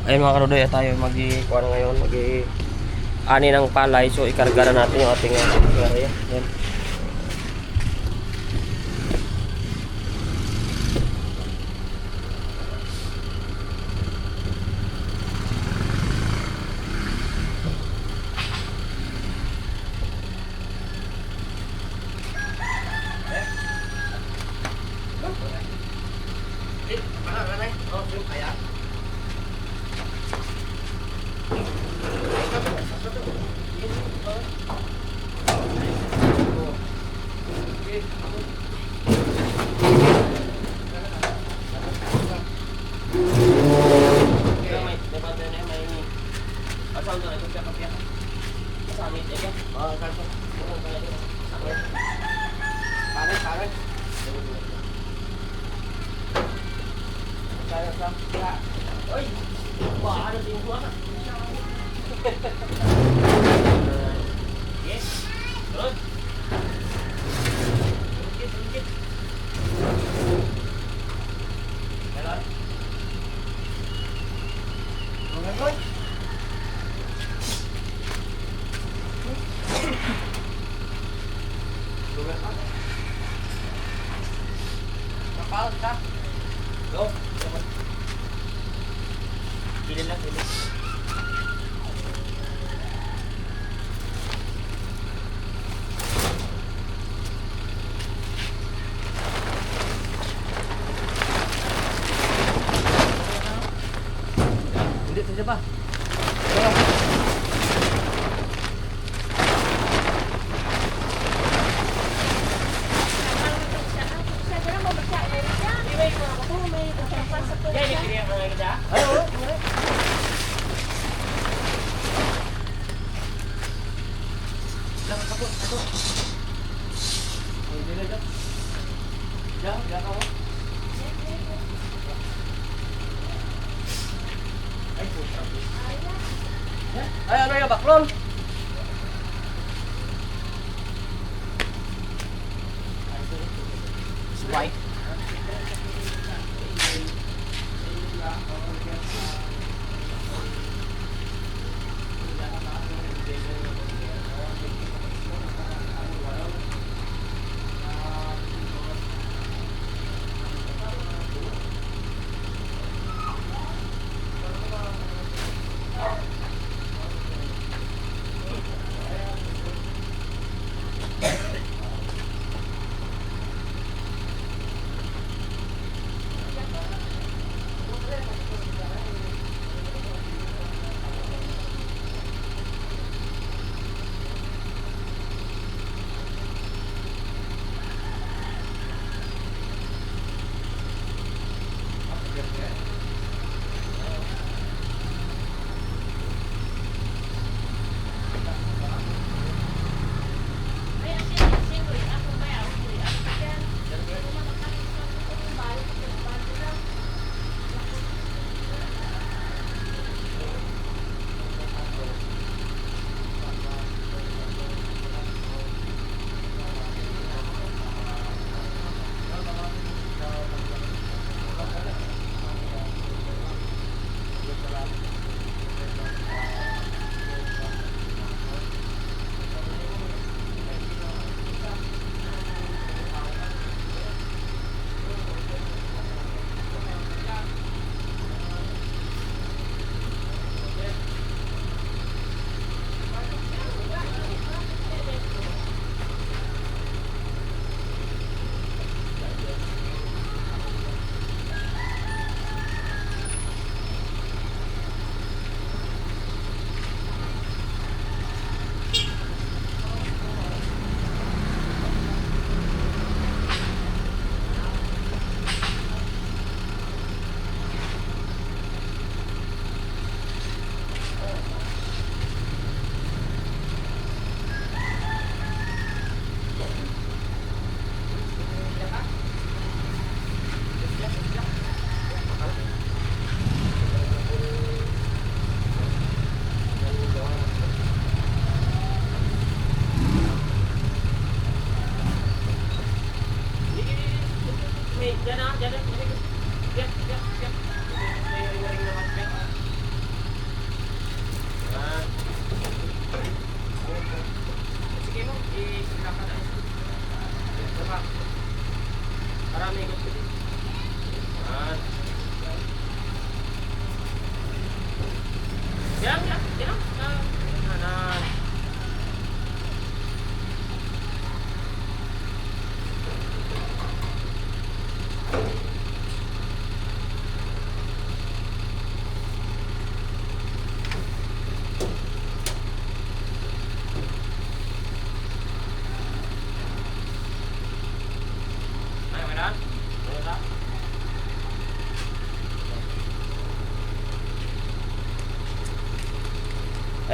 Ayun mga kanudoy, tayo mag-ikuan ngayon, mag-ani ng palay. So ikarga na natin yung ating area. Yan. Hindi pa. Ay, ano yung baklon? White.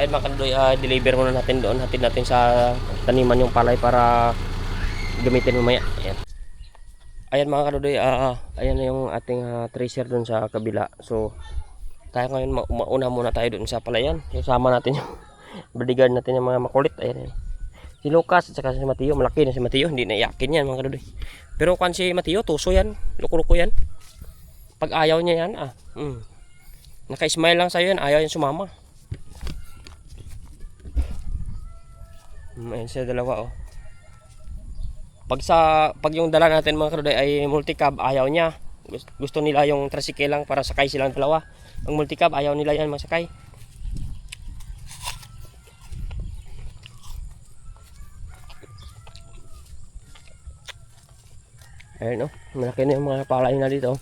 Ayun mga kaludoy, deliver muna natin doon. Hatid natin sa taniman yung palay para gamitin mamaya. Ayan. Ayan mga kaludoy, ayan na yung ating tracer doon sa kabila. So tayo ngayon mauna muna tayo doon sa palayan. Yung sama natin yung bodyguard natin, yung mga makulit. Ayan. Si Lucas at saka si Mateo. Malaki na si Mateo, hindi na iyakin yan mga kaludoy. Pero kung si Mateo, tuso yan. Loko-loko yan. Pag ayaw niya yan, naka-smile lang sa'yo yan, ayaw yan sumama. Ayan sila dalawa oh. Pag yung dala natin mga kaludoy ay multicab, ayaw niya. Gusto nila yung tricycle lang para sakay silang dalawa. Ang multicab, ayaw nila yan masakay. Ayan oh, malaki na yung mga palay na dito.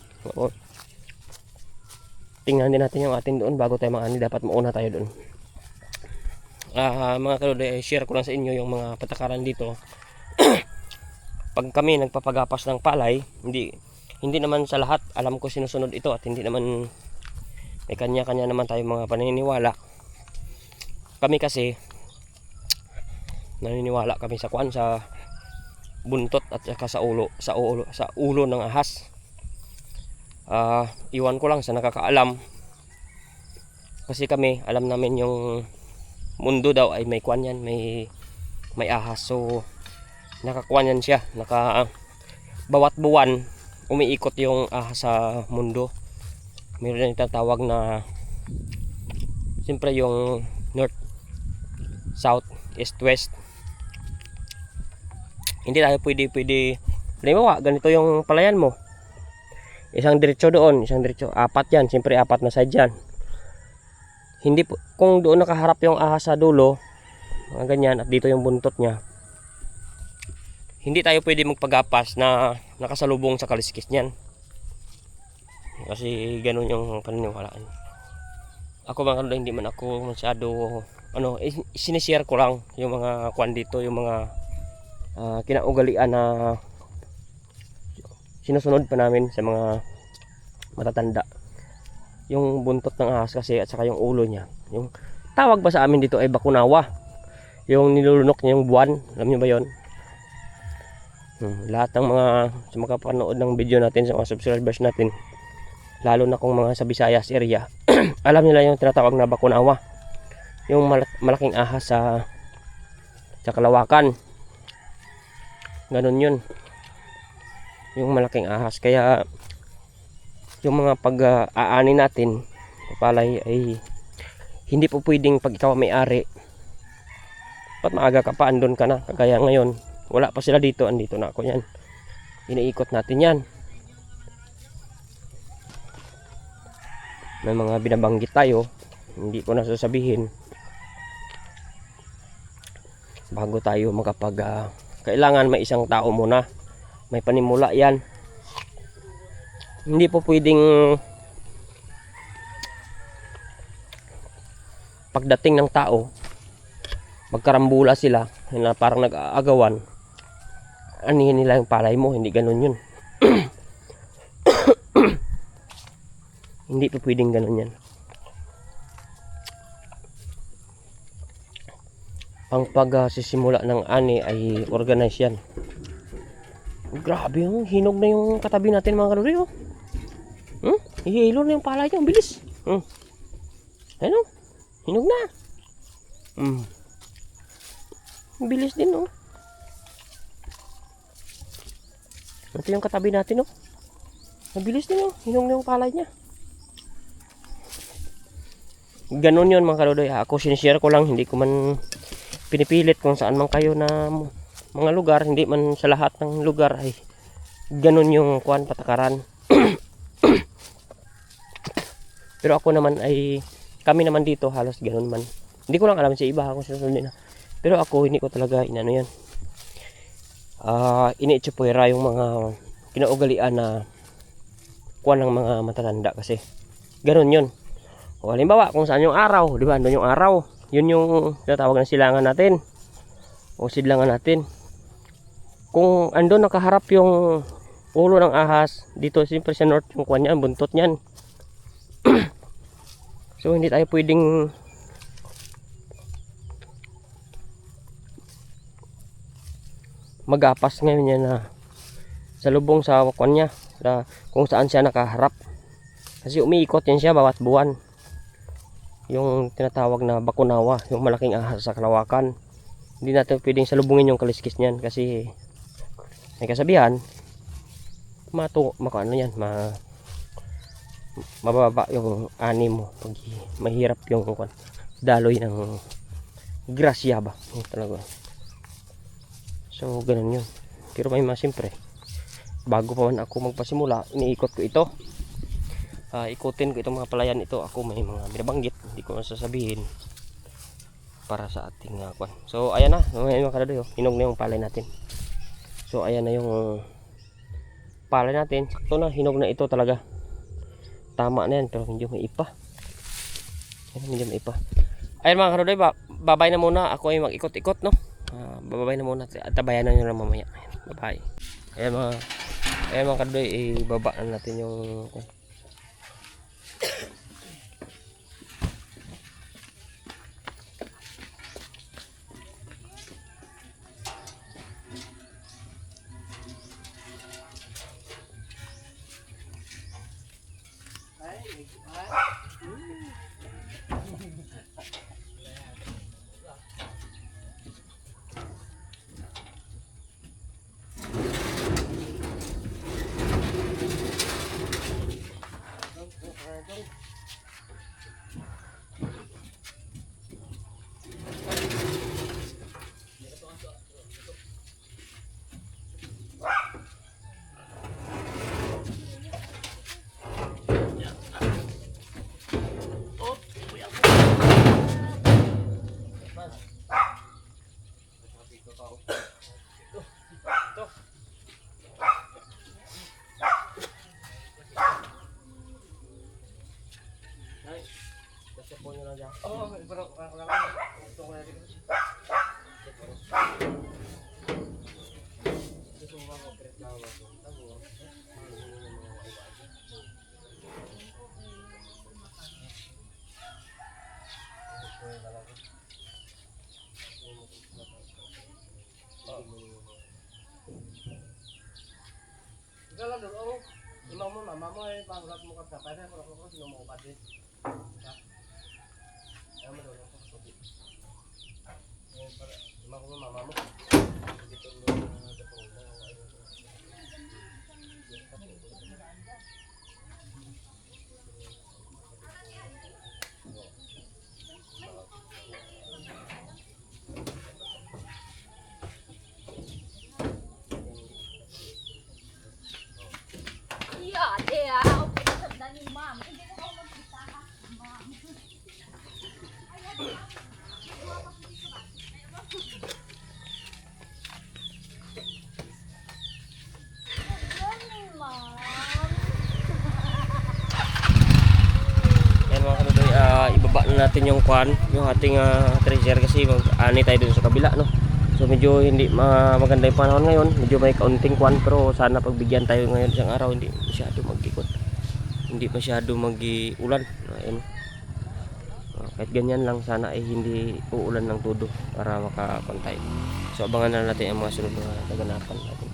Tingnan din natin yung atin doon bago tayo maani. Dapat mauna tayo doon. Mga kaludoy, share ko lang sa inyo yung mga patakaran dito. Pag kami nagpapagapas ng palay, hindi naman sa lahat alam ko sinusunod ito, at hindi naman may kanya-kanya naman tayo mga paniniwala. Kami kasi naniniwala kami sa kuan, sa buntot at saka sa ulo ng ahas. Iwan ko lang sa nakakaalam, kasi kami alam namin yung mundo daw ay may kuan yan, may ahas. So nakakuan yan siya, bawat buwan umiikot yung ahas sa mundo. Mayroon yung tatawag na siyempre yung north, south, east, west. Hindi tayo pwede halimbawa ganito yung palayan mo, isang diretso doon, isang diretso, apat yan, siyempre apat na side yan. Hindi kung doon nakaharap yung ahas sa dulo, mga ganyan, at dito yung buntot niya, hindi tayo pwede magpagapas na nakasalubong sa kaliskis niyan, kasi ganun yung paniniwalaan. Ako mga kaludoy, hindi man ako masyado sinishare ko lang yung mga kwan dito, yung mga kinaugalian na sinusunod pa namin sa mga matatanda. Yung buntot ng ahas kasi, at saka yung ulo niya, yung tawag ba sa amin dito ay bakunawa, yung nilulunok niya yung buwan, alam niyo ba yon? Lahat ng mga makapanood ng video natin, sa mga subscribers natin, lalo na kung mga sa Visayas area, alam nila yung tinatawag na bakunawa, yung malaking ahas sa Kalawakan. Ganun yun, yung malaking ahas. Kaya yung mga pag-aani natin palay ay hindi po pwedeng pag ikaw may-ari, pat maaga ka pa andun ka na. Kagaya ngayon, wala pa sila dito, andito na ako yan, iniikot natin yan. May mga binabanggit tayo, hindi ko na sasabihin bago tayo kailangan may isang tao muna, may panimula yan. Hindi po pwedeng pagdating ng tao magkarambula sila na parang nag-aagawan, anihin nila yung palay mo. Hindi ganun yun. Hindi po pwedeng ganun yan. Ang pagsisimula ng ani ay organize yan. Grabe yung hinog na yung katabi natin mga kaludoy. Ihilo na yung palay niya, ang bilis. Ano? Hinog na. Ang bilis din oh. Ito yung katabi natin oh. Ang bilis din oh, hinog na yung palay niya. Ganon yun mga kaludoy. Ako sinishare ko lang, hindi ko man pinipilit kung saan man kayo na mga lugar. Hindi man sa lahat ng lugar ay ganon yung patakaran. Pero ako naman ay, kami naman dito halos ganon man. Hindi ko lang alam sa iba kung sinusunod na. Pero ako hindi ko talaga inano yan. Iniitsipwera yung mga kinaugalian na kuwan ng mga matatanda, kasi ganon yun. O halimbawa kung saan yung araw, di ba? Andun yung araw. Yun yung tinatawag ng silangan natin o sidlangan natin. Kung andun nakaharap yung ulo ng ahas, dito siyempre sa north yung kuwan niyan, buntot niyan. So hindi tayo pwedeng magapas ngayon yan na sa lubong sa kwan niya, kung saan siya nakaharap. Kasi umiikot yan siya bawat buwan. Yung tinatawag na bakunawa, yung malaking ahas sa Kalawakan. Hindi natin pwedeng salubungin yung kaliskis niyan kasi may kasabihan mababa yung ani mo pag mahirap yung daloy ng grasya ba talaga. So ganun yun. Pero may siyempre bago pa man ako magpasimula, iniikot ko ito. Ikutin ko itong mga palayan ito. Ako may mga binabanggit, hindi ko masasabihin para sa ating kwan. So ayan na, mga karadoy, hinog na yung palay natin. So ayan na yung palay natin. Sakto na, hinog na ito talaga. Tama na yan, pero medyo may ipa. Medyo may ipa. Ayan mga karadoy, babay na muna. Ako ay mag-ikot-ikot, no? Babay na muna at tabayan na nyo lang mamaya. Babay. Ayan mga karadoy, ibaba na natin yung dalam dulu, imam mama mo ay pangulat mo ka pa na ko sino mo pa din. Ay mo dulu ko ko. Para imam mo mama mo. Dito lo ibaba na natin yung kwan, yung ating treasure kasi ani tayo dun sa kabila, no. So medyo hindi maganda yung panahon ngayon, medyo may kaunting kwan, pero sana pagbigyan tayo ngayon isang araw, hindi masyado mag-ikot, hindi masyado mag-ulan. Ayun. Kahit ganyan lang, sana ay hindi uulan ng todo para makakon tayo. So abangan na natin ang mga sunod na kaganapan natin.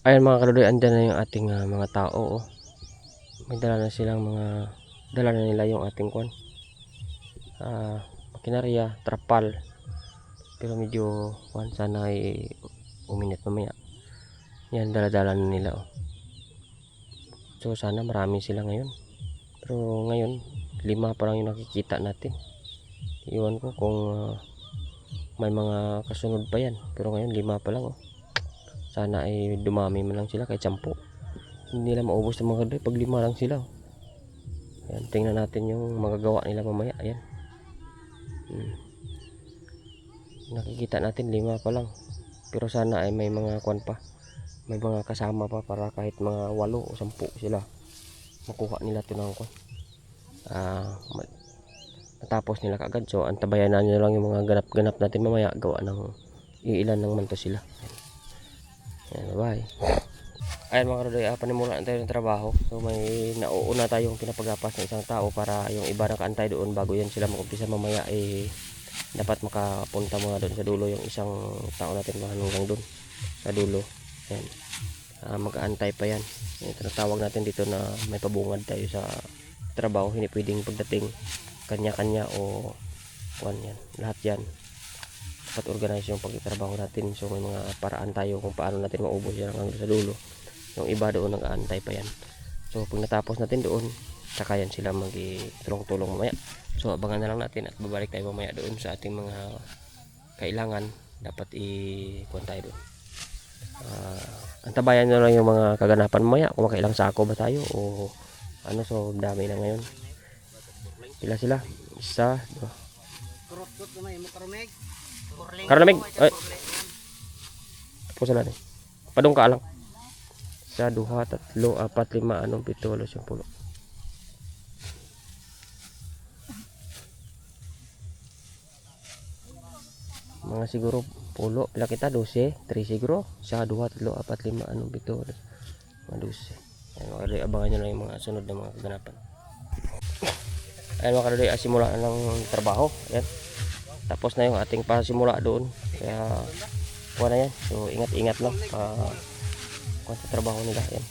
Ayan mga kaludoy, andyan na yung ating mga tao. May dala na nila yung ating kwan, makinarya, trapal, pero medyo kwan, sana ay uminit mamaya. Yan, dala-dala na nila. So sana marami sila ngayon, pero ngayon 5 pa lang yung nakikita natin. Iwan ko kung may mga kasunod pa yan, pero ngayon 5 pa lang. Sana ay dumami man lang sila kahit 10. Hindi nila maubos ng mga kaludoy pag 5 lang sila. Ayan, tingnan natin yung magagawa nila mamaya. Ayan. Nakikita natin 5 pa lang. Pero sana ay may mga kwan pa. May mga kasama pa para kahit mga 8 o 10 sila. Makuha nila ito ng kwan. Matapos nila kaagad. So antabayan na nyo lang yung mga ganap-ganap natin mamaya. Gawa ng iilan ng manto sila. Ayan, bye. Ayan mga kaludoy, panimula na tayo ng trabaho. So may nauuna tayong pinapagapas ng isang tao para yung iba nakaantay doon bago yan sila mag-umpisa mamaya dapat makapunta muna doon sa dulo yung isang tao natin hanggang doon sa dulo. Yan. Mag-aantay pa yan. Yung tinatawag natin dito na may pabungad tayo sa trabaho, hindi pwedeng pagdating kanya-kanya o kuan yan. Lahat yan dapat organize yung pagtatrabaho natin. So may mga paraan tayo kung paano natin maubos yan hanggang sa dulo. Yung iba doon nag-aantay pa yan. So pag natapos natin doon, saka yan sila mag-tulong-tulong mamaya. So abangan na lang natin at babalik tayo mamaya doon sa ating mga kailangan. Dapat i-kuan tayo doon. Antabayan nyo lang yung mga kaganapan mamaya kung makailang sako ba tayo o ano. So dami na ngayon. Pila sila? Isa, dua. Karamig. Ay. Tapos na natin. Padung ka lang. Isa, duha, tatlo, apat, lima, anong, pito, walo, 10. Mga siguro pulo. Pila kita? 12. 3 siguro. Isa, duha, tatlo, apat, lima, anong, pito, walo. Mga 12. Ayan, abangan nyo lang yung mga sunod na mga kaganapan. Ayan mga kaludoy, simula ng trabaho. Ayan. Tapos na yung ating pasimula doon. Kaya kuha na yan. So ingat-ingat lang kung sa trabaho nila. Ayan.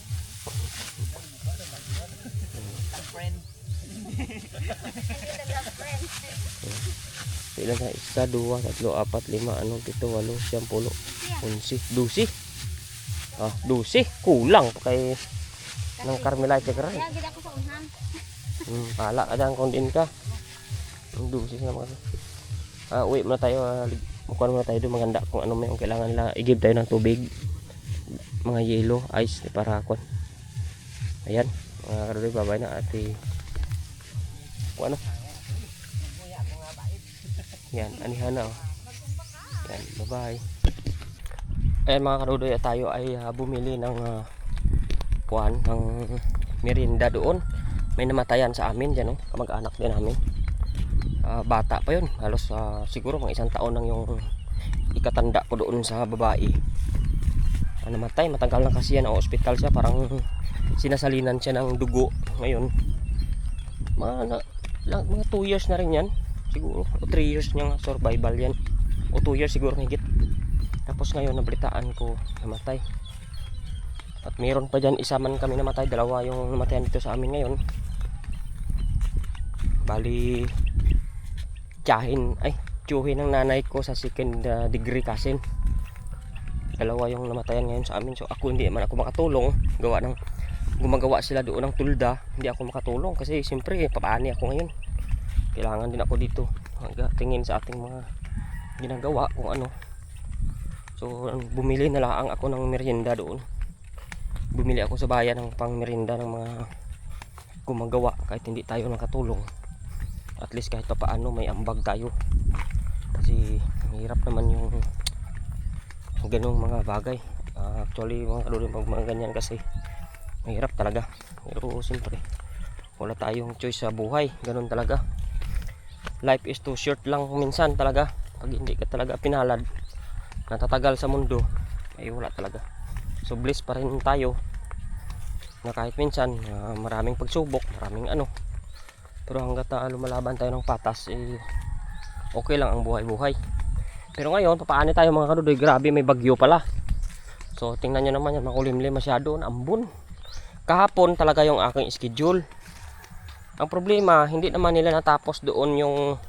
Ilan na? Isa, dua, tatlo, apat, lima, anong, pito, walo, 10, 11, 12. 12. Kulang pa kay ng Carmelite ka rin. Pala ka dyan kung din ka. 12 na mga. Uwi muna tayo. Mukuha muna tayo doon. Maganda kung ano may kailangan nila. I-give tayo ng tubig. Mga yelo, ice para kuan. Ayan. Mga karoon, babay na at kung ano. Yan, anihan na. Yan, bye-bye. Ayan mga karoon, tayo ay bumili ng kuan, ng merienda doon. May namatayan sa amin dyan, kamag-anak din namin. Bata pa yun, halos siguro mga 1 taon lang yung ikatanda ko doon sa babae. Namatay, matagal na kasi yan, ospital siya, parang sinasalinan siya ng dugo. Ngayon mga 2 years na rin yan siguro, o 3 years niyang survival yan, o 2 years siguro higit. Tapos ngayon nabalitaan ko namatay. At mayroon pa dyan, isa man kami namatay, 2 yung namatayan dito sa amin ngayon. Bali tiyuhin ng nanay ko sa 2nd degree cousin. 2 yung namatayan ngayon sa amin. So ako hindi man ako makatulong, gawa ng gumagawa sila doon ng tulda. Hindi ako makatulong kasi siyempre papaani ako ngayon. Kailangan din ako dito tingin sa ating mga ginagawa kung ano. So bumili na lang ako ng merienda doon. Bumili ako sa bayan ng pang merienda ng mga gumagawa kahit hindi tayo nakatulong. At least kahit pa paano may ambag tayo. Kasi mahirap naman yung ganung mga bagay. Actually mga kaluloy, mga ganyan kasi mahirap talaga. Pero siyempre wala tayong choice sa buhay. Ganun talaga. Life is too short lang minsan talaga. Pag hindi ka talaga pinalad, natatagal sa mundo, ay wala talaga. So blessed pa rin tayo na kahit minsan maraming pagsubok, maraming ano. Pero hanggat lumalaban tayo ng patas, okay lang ang buhay-buhay. Pero ngayon, papaani tayo mga kaludoy, grabe may bagyo pala. So tingnan nyo naman yan, makulimlim masyado, ambon. Kahapon talaga yung aking schedule. Ang problema, hindi naman nila natapos doon yung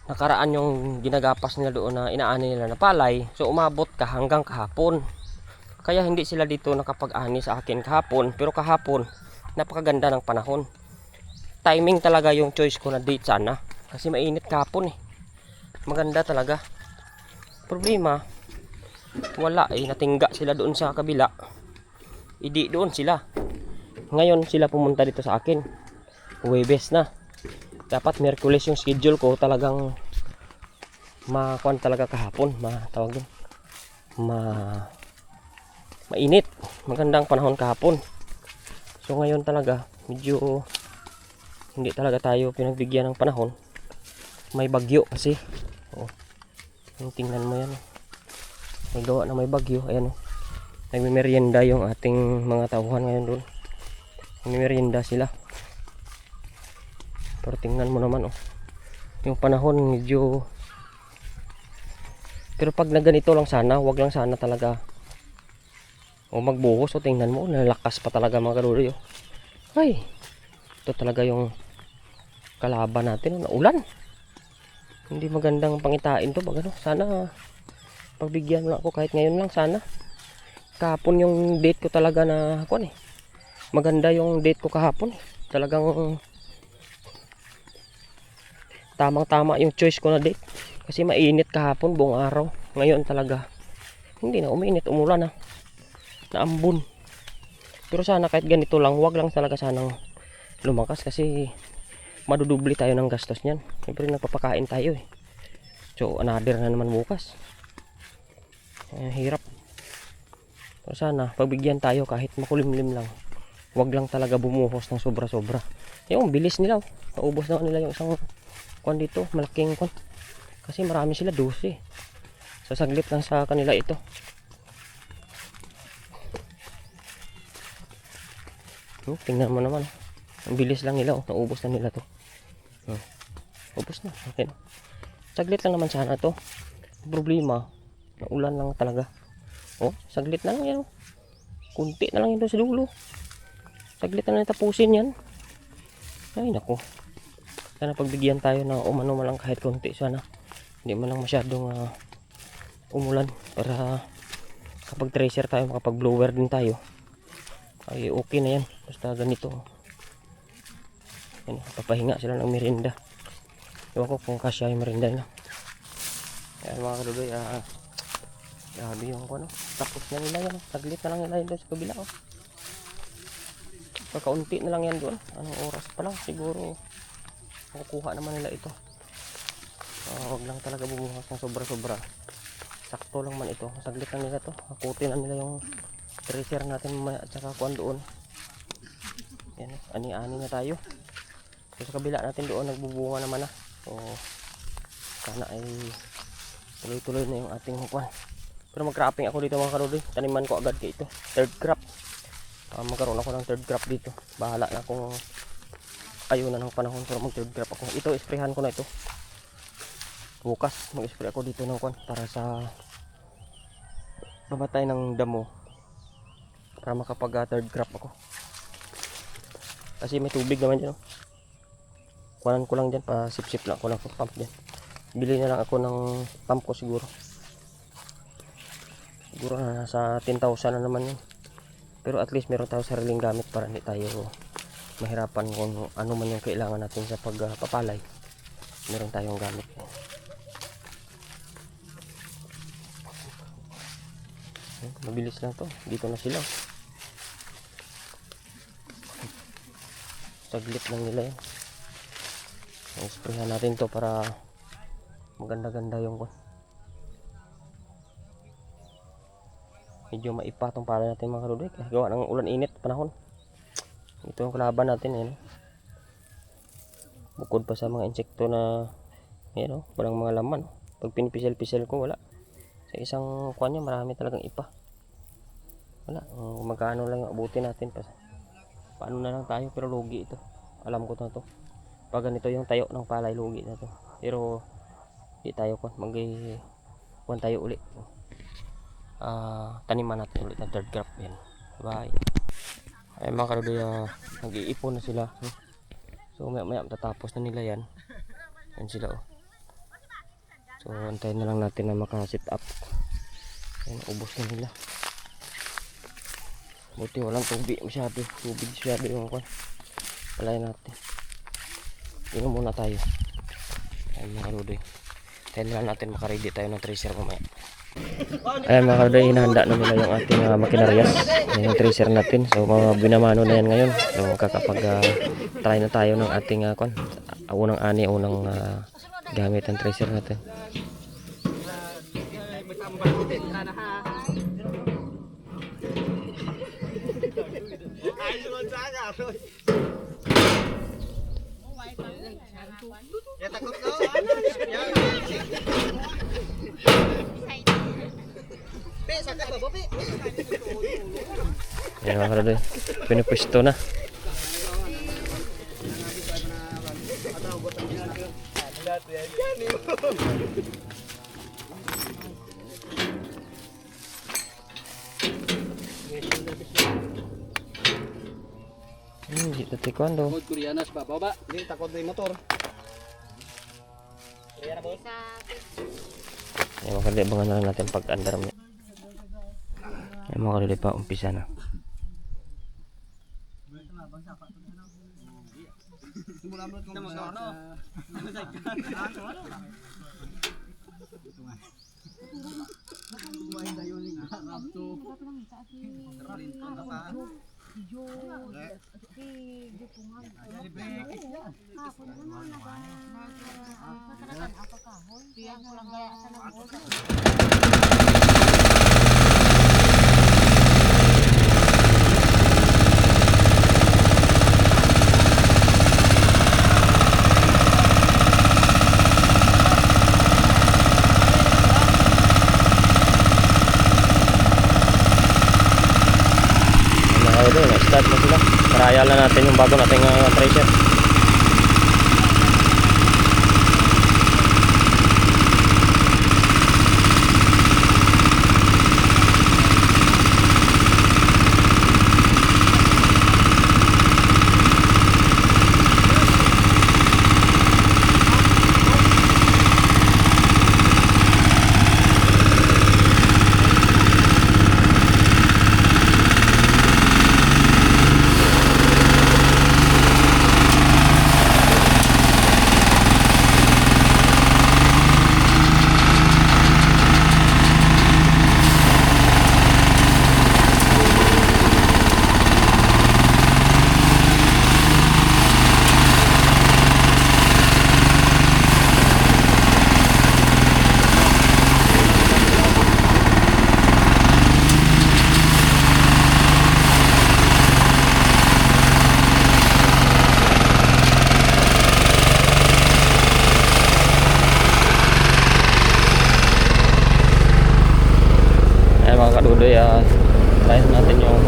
nakaraan yung ginagapas nila doon na inaani nila na palay. So umabot ka hanggang kahapon. Kaya hindi sila dito nakapag-ani sa akin kahapon. Pero kahapon, napakaganda ng panahon. Timing talaga yung choice ko na date sana. Kasi mainit kahapon Maganda talaga. Problema, wala natingga sila doon sa kabila. Hindi doon sila. Ngayon sila pumunta dito sa akin. Huwebes na. Dapat Miyerkules yung schedule ko, talagang makuan talaga kahapon, matawag doon. Mainit. Magandang panahon kahapon. So ngayon talaga medyo hindi talaga tayo pinagbigyan ng panahon. May bagyo kasi. Tingnan mo yan. May gawa na may bagyo. Ayan nagme-merienda yung ating mga tauhan ngayon doon. Nagme-merienda sila. Pero tingnan mo naman Yung panahon medyo, pero pag na ganito lang sana, wag lang sana talaga o magbuhos. O tingnan mo, nalakas pa talaga mga kadudoy. Ay, ito talaga yung kalaban natin na ulan. Hindi magandang pangitain to pag ano. Sana pagbigyan mo ako kahit ngayon lang sana. Kahapon yung date ko talaga na kuan eh. Maganda yung date ko kahapon eh. Talagang tamang-tama yung choice ko na date. Kasi mainit kahapon buong araw. Ngayon talaga hindi na uminit, umulan na. Naambon. Pero sana kahit ganito lang, wag lang talaga sanang lumakas kasi madudubli tayo ng gastos niyan. Siyempre nagpapakain tayo eh. So another na naman bukas. Hirap. Pero sana pagbigyan tayo kahit makulimlim lang. Wag lang talaga bumuhos ng sobra-sobra. Yung bilis nila. Naubos na nila yung isang kwan dito, malaking kwan. Kasi marami sila 12. So saglit lang sa kanila ito. Tingnan mo naman. Ang bilis lang nila. Naubos na nila to. Ubos na. Okay. Saglit lang naman sana to. Problema, naulan lang talaga. Saglit na lang yan. Kunti na lang yun sa dulo. Saglit na lang tapusin yan. Ay nako. Sana pagbigyan tayo na umano man lang kahit kunti sana. Hindi man lang masyadong umulan para kapag tracer tayo, makapag blower din tayo. Ay okay na yan. Basta ganito. Yan, papahinga sila ng merienda. Ewan ko kung kasya yung merienda na. Yan mga kadudoy, grabe yung ano. Tapos na nila yan. Saglit na lang nila yun doon sa kabila. Pagkaunti na lang yan doon. Anong oras pa lang siguro makukuha naman nila ito. Huwag lang talaga bumuhas ng sobra-sobra. Sakto lang man ito. Saglit lang nila to. Hakutin na nila yung tracer natin mamaya at saka kuhan doon. Yan, ani-ani na tayo. So, sa kabila natin doon nagbubunga naman na. So sana ay tuloy-tuloy na yung ating kuhan. Pero mag-cropping ako dito mga kadudoy. Taniman ko agad kay ito. Third crop. Magkaroon ako ng third crop dito. Bahala na kung ayun na ng panahon pero mag third crop ako. Ito isprehan ko na ito. Bukas mag-spray ako dito ng kuhan para sa mamatay ng damo. Para makapag third crop ako. Kasi may tubig naman dyan. Kuhanan ko lang dyan. Pa-sip-sip lang ako ng pump dyan. Bili na lang ako ng pump ko siguro. Siguro na nasa 10,000 na naman yun. Pero at least meron tayo sariling gamit para hindi tayo mahirapan kung ano man yung kailangan natin sa pagpapalay. Meron tayong gamit. Mabilis lang to. Dito na sila. Saglit lang nila yan. Isprayan natin to para maganda-ganda yung medyo maipa tong pala natin mga kadudoy. Gawa ng ulan init panahon. Ito yung kalaban natin eh. Bukod pa sa mga insekto na walang mga laman. Pag pinipisel-pisel ko wala. Sa isang kuwan niya marami talagang ipa. Wala. Magkano lang yung abutin natin pa. Paano na lang tayo pero lugi ito. Alam ko na to. Pag ganito yung tayo ng palay lugi na to. Pero di tayo kuwan tayo uli. Taniman natin ulit ng third crop yan. Bye. Ay mga kadudoy, nag-iipon na sila. So maya tatapos na nila yan. Yan sila So antayin na lang natin na maka-sit up. Yan, ubos na nila. Buti walang tubig masyado. Tubig masyado yung palayan natin. Inom muna tayo. Ayan mga kadudoy. Antayin na lang natin maka-ready tayo ng tracer mamaya. Ayan mga kadudoy, hinahanda na nila yung ating makinaryas. Yung tracer natin. So mga binamano na yan ngayon. So try na tayo ng ating unang gamit ang tracer natin. Yan mga kadudoy, pinupwesto na. Dito taekwondo. Takod Koreanas pa baba. Hindi, takot na yung motor. Ay mga kalili, abangan na lang natin pag-andar mo. Ay mga kalili pa, umpisa na. Simula mo ito mo sa Na-start na sila. Trial na natin yung bago nating tracer. Mga kadudoy, try natin yung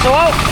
So wow.